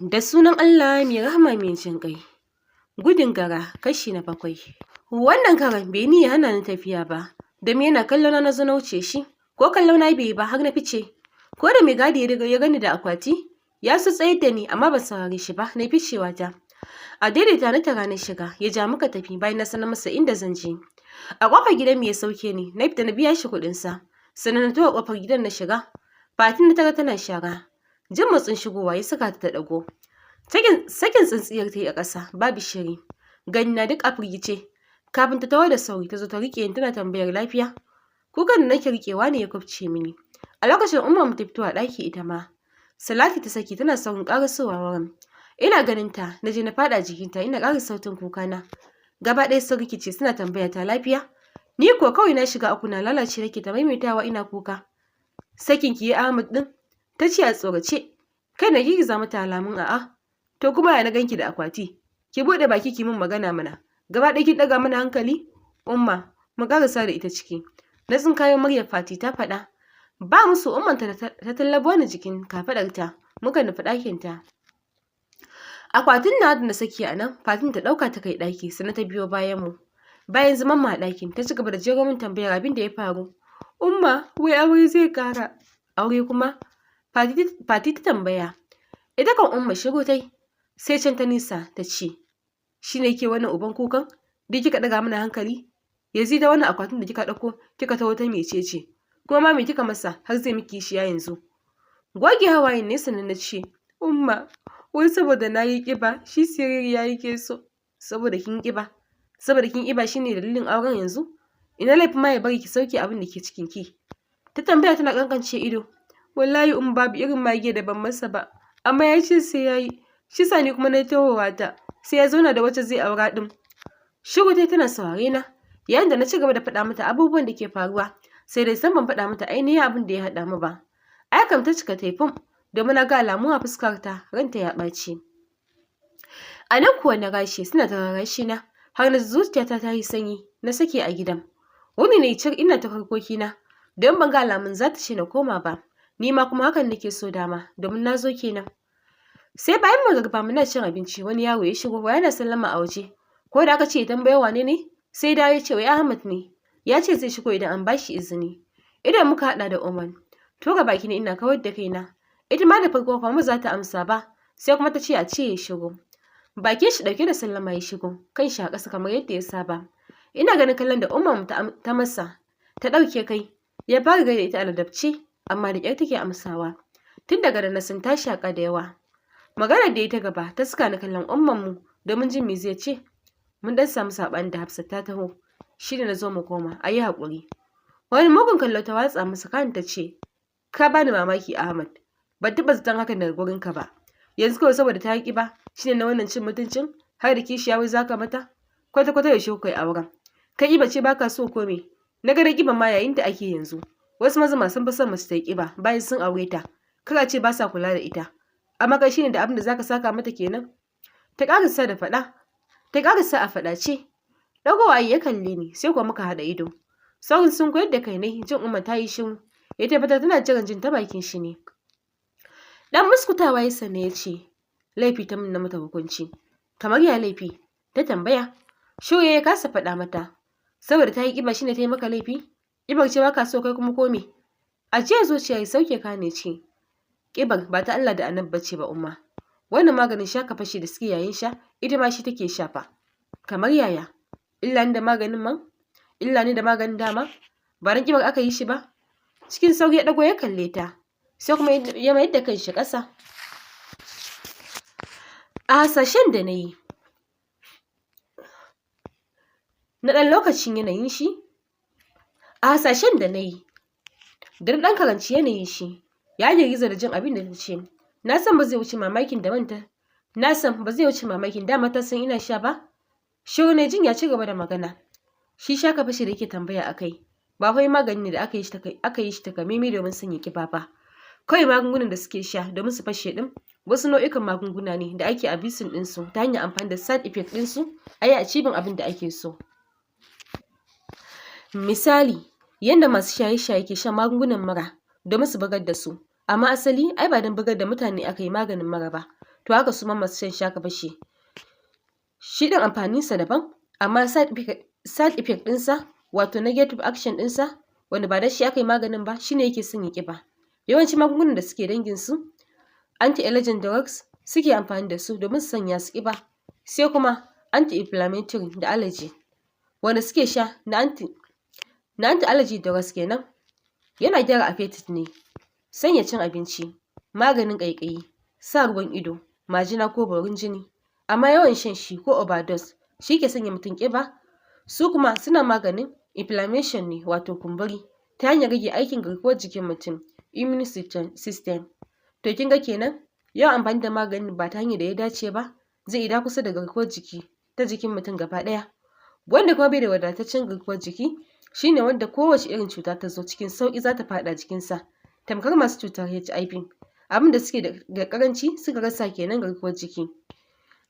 Da sunan Allah mai rahama mai jin ƙai. Gudun gara kashi na 7. Wannan karan bai ni ya hana ni tafiya ba, da me yana kallo na zo na wuce shi, ko kallo na bai ba har na fice. Ko da mai gadi ya gani da akwati, ya su tsayar da ni amma ban saurare shi ba, na ficewa ta. A daidaita na tara na shiga, ya ja muka tafi bayan na sanar masa inda zan je. A ƙofar gidan mu ya sauke ni, na fita na biya shi kuɗinsa. Sannan na taho ƙofar gidan na shiga. Fatin na tara tana shara. Jin motsin shigowa ya saka ta ɗago. Sakin tsintsiyar ta yi a ƙasa, babu shiri. Gani na duk a firgice. Kafin ta taho da sauri, ta zo ta riƙe ni tana tambayar lafiya. Kukan da nake riƙewa ne ya kubce mini. A lokacin Umma mu ta fito a ɗaki ita ma. Salati ta saki tana saurin ƙarasowa wurin. Ina ganin ta, na je na faɗa jikinta ina ƙara sautin kukana. Gaba ɗaya sun rikice suna tambaya ta lafiya. Ni ko kawai na shiga uku na lalace nake ta maimaitawa ina kuka. Sakin ki yi Ahmad ɗin, ta ce a tsorace. Kai na girgiza mata alamun a'a. To kuma ya na ganki da akwati. Ki buɗe baki ki min magana mana. Gaba ɗaya kin ɗaga mana hankali? Umma, mu ƙarasa da ita ciki. Na tsinkayo muryar Fati ta faɗa. Ba musu ummanta ta tallabo ni jikin kafaɗarta. Muka nufi ɗakinta. Akwatin na da na saki a nan, Fatin ta ɗauka ta kai ɗaki, sannan ta biyo bayan mu. Bayan zaman mu a ɗakin, ta ci gaba da jero min tambayar abin da ya faru. Umma, wai aure zai ƙara. Aure kuma? Fati ta tambaya. Ita kan Umma shiru tai. Sai can ta nisa ta ce, shi ne ke wani uban kukan? Duk kika ɗaga mana hankali? Yanzu ta wani akwatin da kika ɗauko, kika taho ta mecece? Kuma ma me kika masa har zai miki shi ya yanzu? Goge hawayen ne sannan na ce, Umma, wai saboda na yi ƙiba, shi siririya yake so. Saboda kin ƙiba shine dalilin auren yanzu? Ina laifin ma ya bari ki sauke abin da ke cikin ki? Ta tambaya tana kankance ido. Wallahi babu irin mage da ban masa ba, amma ya ce sai ya yi. Shi sa ni kuma na tahowa ta, sai ya zauna da wacce zai aura ɗin. Shiru dai tana saurare na, yayin da na ci gaba da faɗa mata abubuwan da ke faruwa, sai dai san ban faɗa mata ainihin abin da ya haɗa mu ba. Ai kam ta cika taifin, domin na ga alamu a fuskarta ranta ya ɓaci. A nan kuwa na gashi suna ta rarrashi na, har na zuciyata ta yi sanyi, na sake a gidan. Wuni ne cir ina ta harkokina, don ban ga alamun za ta ce na koma ba. Ni ma kuma hakan nake so dama, domin na zo kenan. Sai bayan magariba muna cin abinci wani yaro ya shigo yana sallama a waje. Ko da aka ce tambaya wane ne? Sai da ya ce wai Ahmad ne. Ya ce zai shigo idan an bashi izini. Idan muka haɗa da Oman. Tura baki ne ina kawar da kaina. Ita ma da farko ba za ta amsa ba. Sai kuma ta ce a ce ya shigo. Bakin shi ɗauke da sallama ya shigo. Kan shi a ƙasa kamar yadda ya saba. Ina ganin kallon da Umar ta masa. Ta ɗauke kai. Ya fara gaida ita a ladabci. Amma da ƙyar take amsawa. Tun daga da na sun ta shaƙa da yawa. Maganar da ya ta gaba ta saka ni kallon ummanmu domin jin me zai ce. Mun dan samu saɓani da Hafsat ta taho. Shi da na zo mu koma, a yi haƙuri. Wani mugun kallo ta watsa masa kan ta ce, ka bani mamaki Ahmad. Ban taɓa zaton hakan daga gurinka ba. Yanzu kawai saboda ta yi ƙiba, shi ne na wannan cin mutuncin har da kishiya wai za ka mata? Kwata-kwata yaushe kuka yi auren. Ka ƙiba ce ba ka so ko me? Na ga da ƙiba ma yayin da ake yanzu. Wasu maza sun fi son mace ta yi ƙiba bayan sun aure ta. Kar ce ba sa kula da ita. Amma kai shine da abin da zaka saka mata kenan. Ta ƙarasa da faɗa. Ta ƙarasa a faɗace. Ɗagowa ya kalle ni sai kuwa muka haɗa ido. Saurin sun koyar da kai ne jin Umma ta yi shiru. Ya tabbatar tana jiran jin ta bakin shi ne. Dan muskutawa ya sanne ya ce, laifi ta min na mata hukunci. Kamar ya laifi? Ta tambaya. Shiru ya kasa faɗa mata. Saboda ta yi ƙiba shine ta yi maka laifi? Ƙibar ce baka so kai kuma ko me? A jiya zuciya ya sauke ka ne ce. Ƙibar ba ta Allah da Annabi bace ba Umma. Wannan maganin shaka fashi da suke yayin sha, ita ma shi take shafa. Kamar yaya? Illa ne da maganin dama? Ba ran ƙibar aka yi shi ba? Cikin sauri ya ɗago ya kalle ta. Sai kuma ya mayar da kanshi ƙasa. A hasashen da na yi. Na ɗan lokacin yanayin shi. A hasashen da na yi. Da na ɗan karanci yanayin shi. Ya girgiza da jin abin da ta ce. Na san ba zai wuce mamakin dama ta san ina sha ba. Shiru ne jin ya ci gaba da magana. Shi shaka fashi da yake tambaya akai. Ba wai magani ne da aka yi shi takamaimai domin sanya kiba ba. Kawai magungunan da suke sha domin su fashe din. Wasu nau'ikan magunguna ne da ake abisin ɗinsu ta hanyar amfani da side effect ɗinsu a yi acibin abin da ake so. Misali, yadda masu shaye-shaye ke shan magungunan mura domin su bugar da su. Amma asali ai ba don bugar da mutane aka yi maganin mura ba. to haka su ma masu shan shaka bashi. Shi ɗin amfaninsa daban, amma side effect ɗinsa wato negative action ɗinsa wanda ba da shi aka yi maganin ba shine yake sanya ƙiba. Yawanci magungunan da suke dangin su anti-allergen drugs suke amfani da su domin su sanya su ƙiba, sai kuma anti-inflammatory da allergy wanda suke sha na anti-allergy drugs kenan. Yana gyara appetite ne, sanya cin abinci, maganin ƙaiƙayi, sa ruwan ido, majina ko borin jini, amma yawan shan shi ko overdose shi ke sanya mutum ƙiba. Su kuma suna maganin inflammation ne wato kumburi ta hanyar rage aikin garkuwar jikin mutum immune system. To kin ga kenan yawan amfani da maganin ba ta hanyar da ya dace ba zai ida kusa da garkuwar jiki ta jikin mutum gaba ɗaya. Wanda kuma bai da wadataccen garkuwar jiki shine wanda kowace irin cuta ta zo cikin sauƙi za ta faɗa jikinsa, tamkar masu cutar HIV. Abin da suke da ƙaranci suka rasa kenan garkuwar jiki.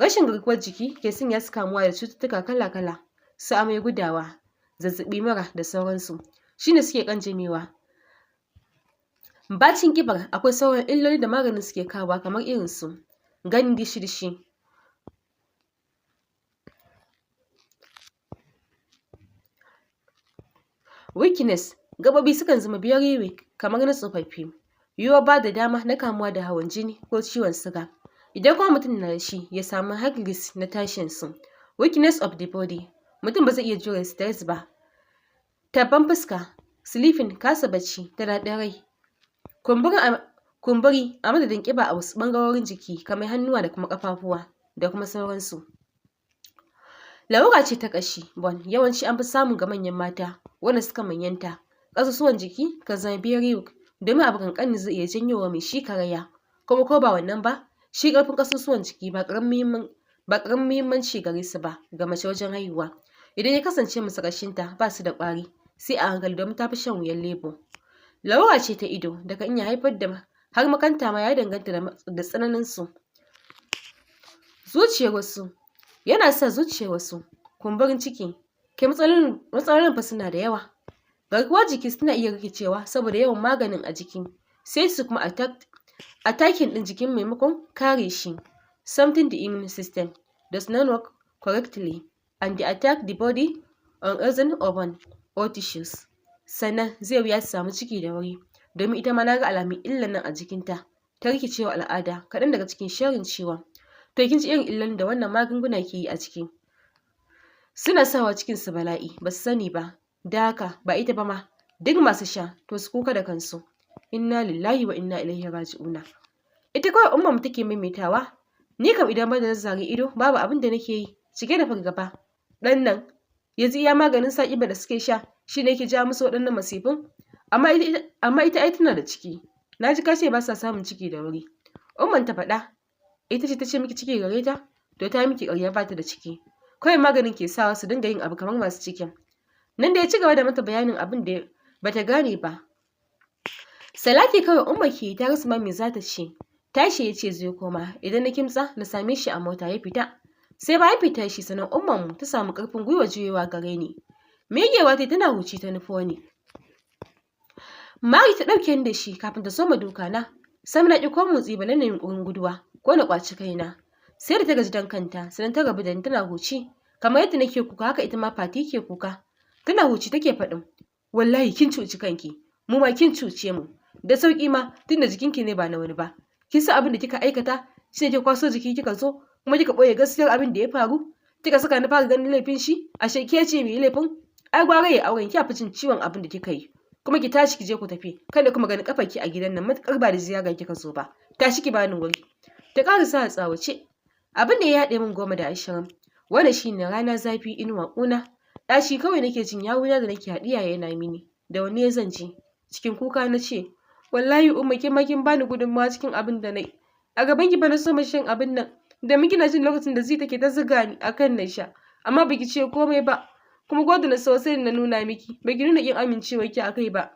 Rashin garkuwar jiki ke sanya su kamuwa da cututtuka kala-kala, su amai, gudawa, zazzaɓi, mura da sauransu. Shine suke ƙanjamewa. Bacin ƙibar akwai sauran illoli da maganin suke kawowa kamar irin su ganin dishi-dishi, weakness, gaɓoɓi sukan zama very weak kamar na tsofaffi, yiwuwar ba da dama na kamuwa da hawan jini ko ciwon suga. Idan kuma mutum na da shi ya samu high risk na tashin su. Weakness of the body, mutum ba zai iya jure stress ba. Tabban fuska, sleeping, kasa bacci da daɗin rai. Kumburi a madadin ƙiba a wasu ɓangarorin jiki kamar hannuwa da kuma ƙafafuwa da kuma sauransu. Larura ce ta ƙashi bone, yawanci an fi samu ga manyan mata wanda suka manyanta. Ƙasusuwan jiki kan zama very weak domin abu ƙanƙani zai iya janyo wa mai shi karaya, kuma ko ba wannan ba shi ƙarfin ƙasusuwan jiki ba ƙaramin muhimmanci gare su ba ga mace wajen haihuwa. Idan ya kasance masu ƙashinta ba su da ƙwari sai a hankali domin ta fi shan wuyan lebo. Larura ce ta ido da kan iya haifar da har makanta ma ya danganta da tsananin su. Zuciyar wasu yana sa zuciyar wasu kumburin ciki, kai matsalolin fa suna da yawa. Garkuwar jiki suna iya rikicewa saboda yawan maganin a jiki, sai su kuma attacking ɗin jikin maimakon kare shi. Something the immune system does not work correctly and they attack the body on organ organ or tissues. Sannan zai wuya su samu ciki da wuri domin ita ma na ga alamun illan nan a jikinta ta rikicewa al'ada, kaɗan daga cikin sharrin ciwon. To kin ji irin illan da wannan magunguna ke yi a ciki. Suna sawa cikin su bala'i ba su sani ba, da haka ba ita ba ma duk masu sha to su kuka da kansu. Inna lillahi wa inna ilaihi raji'una. Ita kawai ummam take maimaitawa, ni kam idan ba da zare ido babu abin da nake yi, cike da fargaba. Ɗan nan yanzu iya maganin sa ƙiba da suke sha shi ne yake ja musu waɗannan masifin, amma ita ai tana da ciki. Na ji ka ce ba sa samun ciki da wuri. Umman ta faɗa, ita ce ta ce miki ciki gare ta? To ta miki ƙarya ba ta da ciki. Kawai maganin ke sawa su dinga yin abu kamar masu cikin. Nan da ya ci gaba da mata bayanin abin da bata gane ba. Salati kawai umma ke ta rasa ma me za ta ce. Tashi ya ce zai koma, idan na kimtsa na same shi a mota ya fita. Sai bayan fita shi sanan umman mu ta samu ƙarfin gwiwa juyewa gare ni. Miƙewa ta tana huci ta nufo ni. Mari ta ɗauke ni da shi kafin ta soma duka na. Sam na ƙi ko motsi ba na yunƙurin guduwa ko na ƙwaci kaina. Sai da ta gaji dan kanta sannan ta rabu da ni tana huci. Kamar yadda nake kuka haka ita ma Fati ke kuka. Tana huci take faɗin, wallahi kin cuci kanki, mu ma kin cuce mu. Da sauƙi ma tunda jikinki ne ba na wani ba. Kin san abin da kika aikata shi ne kika kwaso jiki kika zo kuma kika ɓoye gaskiyar abin da ya faru. Kika saka ni fara ganin laifin shi, ashe ke ce mai laifin. Ai gwara ya auren ki a ficin ciwon abin da kika yi. Kuma ki tashi ki je ku tafi, kada kuma gani kafarki a gidan nan matuƙar ba da ziyara kika zo ba. Tashi ki bani wuri. Ta ƙarasa a tsawace. Abin da ya haɗe min 10 wannan shine rana zafi inuwa ƙuna. Ɗaci kawai nake jin yawuna da nake haɗiya yana mini. Da wanne zan ji? Cikin kuka na ce, wallahi umma kin ma kin bani gudunmawa cikin abin da nayi. A gaban ki ba na so mu shan abin nan. Da miki na jin lokacin da zai take ta zuga ni akan na sha. Amma baki ce komai ba. Kuma gwada na sosai na nuna miki. Baki nuna kin amincewa ki akai ba.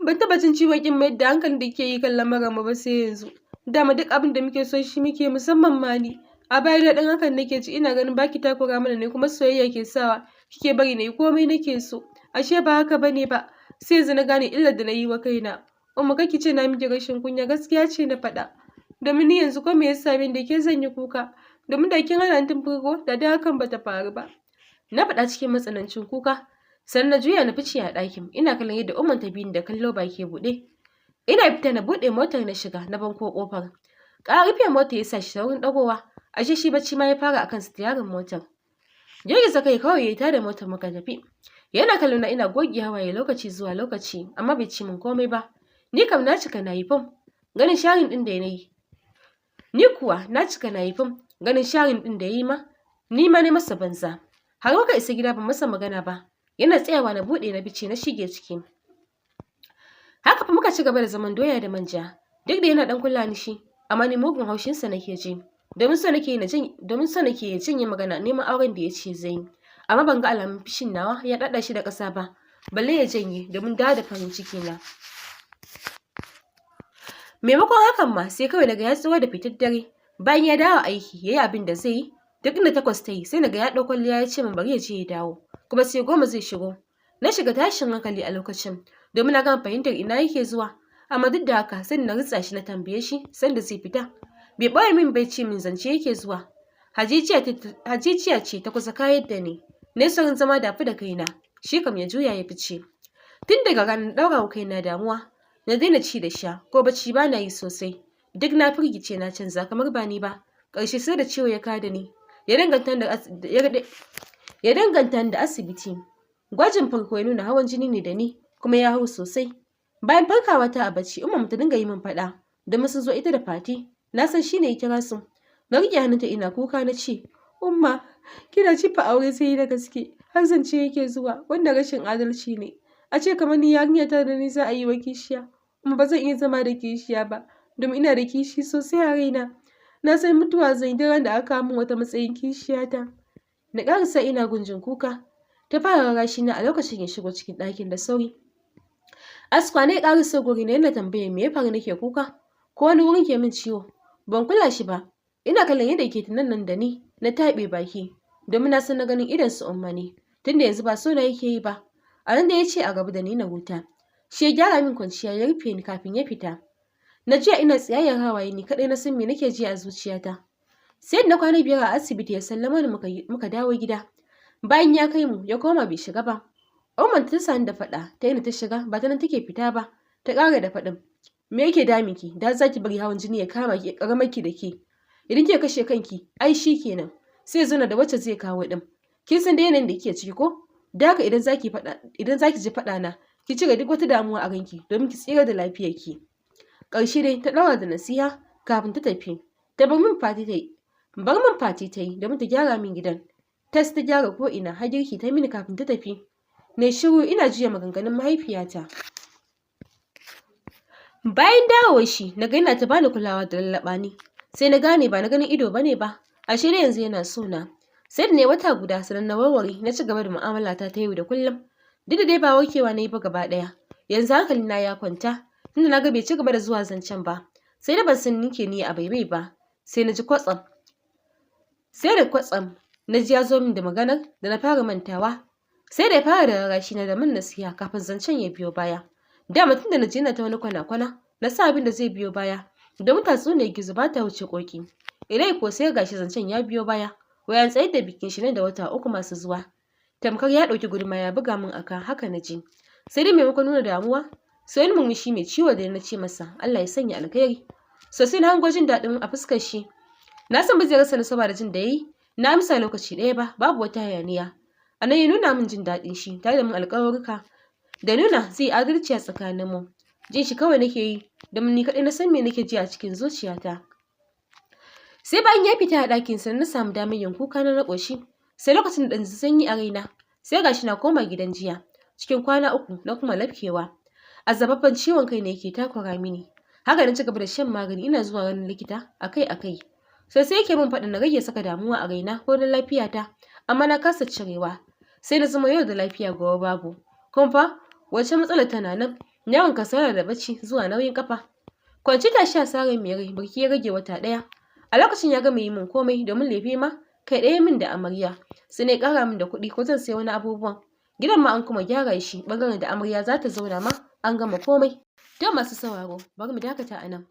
Ban taɓa jin ciwon kin mai da hankalin da ke yi kan lamarin mu ba sai yanzu. Dama duk abin da muke so shi muke musamman ma ni. A baya da ɗan hakan nake ji ina ganin baki takura mana ne kuma soyayya ke sawa kike bari na yi komai nake so. Ashe ba haka bane ba. Sai yanzu na gane illar da na yi wa kaina. Umma kake ce na miki rashin kunya gaskiya ce na faɗa. domin ni yanzu ko me ya same da ke zan yi kuka, domin da kin hana tun farko da hakan bata faru ba. Na faɗa cikin matsanancin kuka, sannan na juya na fice a ɗakin, ina kallon yadda Umman ta bi ni da kallo baki buɗe. Ina fita na buɗe motar na shiga na banko ƙofar. Ƙara rufe motar ya sa shi saurin ɗagowa, ashe shi bacci ma ya fara akan sitiyarin motar. Girgiza kai kawai ya yi tada motar muka tafi. Yana kallo na ina goge hawaye lokaci zuwa lokaci, amma bai ci min komai ba. Ni kam na cika na yi fam ganin sharin ɗin da na yi. Ni kuwa na cika na yi fam ganin sharin ɗin da ya yi ma, ni ma ne masa banza. Har muka isa gida ban masa magana ba, yana tsayawa na buɗe na bice na shige ciki. Haka fa muka ci gaba da zaman doya da manja, duk da yana ɗan kula ni shi, amma ni mugun haushinsa nake ji, domin so nake ya cinye magana neman auren da ya ce zai yi. Amma ban ga alamun fishin nawa ya ɗaɗa shi da ƙasa ba, balle ya janye domin da farin ciki na. Maimakon hakan ma sai kawai naga ya tsiro da fitar dare, bayan ya dawo aiki ya yi abin da zai yi, duk inda 8 ta yi sai naga ya ɗau kwalliya ya ce min bari ya je ya dawo, kuma sai 10 zai shigo. Na shiga tashin hankali a lokacin, domin na gama fahimtar ina yake zuwa, amma duk da haka sai na ritsa shi na tambaye shi sanda zai fita. Bai ɓoye min bai ce min zance yake zuwa. Hajijiya ce ta kusa kayar da ni, na saurin zama dafi da kaina, shi kam ya juya ya fice. Tun daga ranar ɗaura wa kaina damuwa, na daina ci da sha, ko bacci ba na yi sosai, duk na firgice na canza kamar ba ni ba. Ƙarshe sai da ciwo ya kada ni, ya danganta da asibiti. Gwajin farko ya nuna hawan jini ne da ni, kuma ya hau sosai. Bayan farkawa ta a bacci, Umma ta dinga yi min faɗa, domin sun zo ita da Fati, na san shi ne ya kira su. Na riƙe hannunta ina kuka na ce, Umma, kina cifa aure sai da gaske, har zance yake zuwa, wanda rashin adalci ne. A ce kamar ni yarinya ta da ni za a yi wa kishiya, kuma ba zan iya zama da kishiya ba, domin ina da kishi sosai a raina. Na san mutuwa zan yi duk ran da aka min wata matsayin kishiyata. Na ƙarasa ina gunjin kuka. Ta fara rarashi na a lokacin ya shigo cikin ɗakin da sauri. Askwa ne ƙarasa guri na yana tambayar me ya faru nake kuka, ko wani wurin ke min ciwo. Ban kula shi ba. Ina kallon yadda ke tunan da ni, na taɓe baki, domin na san na ganin idon su Umma ne, tunda yanzu ba so na yake yi ba. A nan da ya ce a gaba da ni na huta. Shi ya gyara min kwanciya ya rufe ni kafin ya fita. Na jiya ina tsayayyar hawaye ni kaɗai na san me nake ji a zuciyata. Sai da na kwana 5 a asibiti ya sallama ni muka dawo gida. Bayan ya kai mu ya koma bai shiga ba. Umman ta sani da faɗa ta yana ta shiga ba ta nan take fita ba. Ta ƙara da faɗin, me yake daminki da za ki bari hawan jini ya kama ki ƙaramar ki da ke. Idan kika kashe kanki ai shi kenan, sai zuna da wacce zai kawo ɗin. Kin san da yanayin da kike ciki ko? Da haka idan zaki ji faɗa na, ki cire duk wata damuwa a ranki domin ki tsira da lafiyarki. Ƙarshe dai ta ɗaura da nasiha kafin ta tafi. Ta bar min Fati ta yi domin ta gyara min gidan. Ta gyara ko ina har girki ta mini kafin ta tafi. Na shiru ina jiya maganganun mahaifiyata. Bayan dawowar shi na ga yana ta bani kulawa da lallaɓa ni. Sai na gane ba na ganin ido bane ba, ashe dai yanzu yana so na. Sai da ne wata guda sannan na warware na ci gaba da mu'amala ta yau da kullum. Duk da dai ba warkewa na yi ba gaba ɗaya. Yanzu hankali na ya kwanta, tunda na ga bai ci gaba da zuwa zancen ba. Sai da ban san nike ni a baibai ba. Sai da kwatsam na ji ya zo min da maganar da na fara mantawa. Sai da ya fara da rarashi na da min nasiha kafin zancen ya biyo baya. Da mutum da na je na ta wani kwana-kwana, na sa abin da zai biyo baya. Domin tatsuniyar gizo ba ta wuce ƙoƙi. Ilai ko sai gashi zancen ya biyo baya. Wayan tsayar da bikin shi nan da wata 3 masu zuwa. Tamkar ya ɗauki guduma ya buga min aka, haka na ji. Sai dai maimakon nuna damuwa, sai wani murmushi mai ciwo da na ce masa Allah ya sanya alkhairi. Sosai na hango jin daɗin a fuskar shi. Na san ba zai rasa nasaba da jin da yayi. Na amsa lokaci ɗaya ba, babu wata hayaniya. A nan ya nuna min jin daɗin shi tare da min alƙawarruka da nuna zai adalci a tsakaninmu. Jin shi kawai nake yi, domin ni kaɗai na san me nake ji a cikin zuciyata. Sai bayan ya fita a ɗakinsa na samu damar yin kuka na ƙoshi. Sai lokacin da ɗan sanyi a raina, sai gashi na koma gidan jiya. Cikin kwana 3 na kuma lafkewa. Azababban ciwon kai ne yake takura mini. Haka na ci gaba da shan magani ina zuwa ganin likita akai-akai. Sai yake min faɗin na rage saka damuwa a raina ko don lafiyata, amma na kasa cirewa. Sai na zama yau da lafiya gobe babu. Kuma fa wace matsalar tana nan, yawan kasala da bacci zuwa nauyin kafa. Kwanci tashi a sarin mai rai barki ya rage wata ɗaya. A lokacin ya gama yi min komai domin lefe ma kai ɗaya min da amarya. Sai ne ƙara min da kuɗi ko zan sai wani abubuwan. Gidan ma an kuma gyara shi ɓangaren da amarya za ta zauna ma an gama komai. Don masu sauraro bari mu dakata a nan.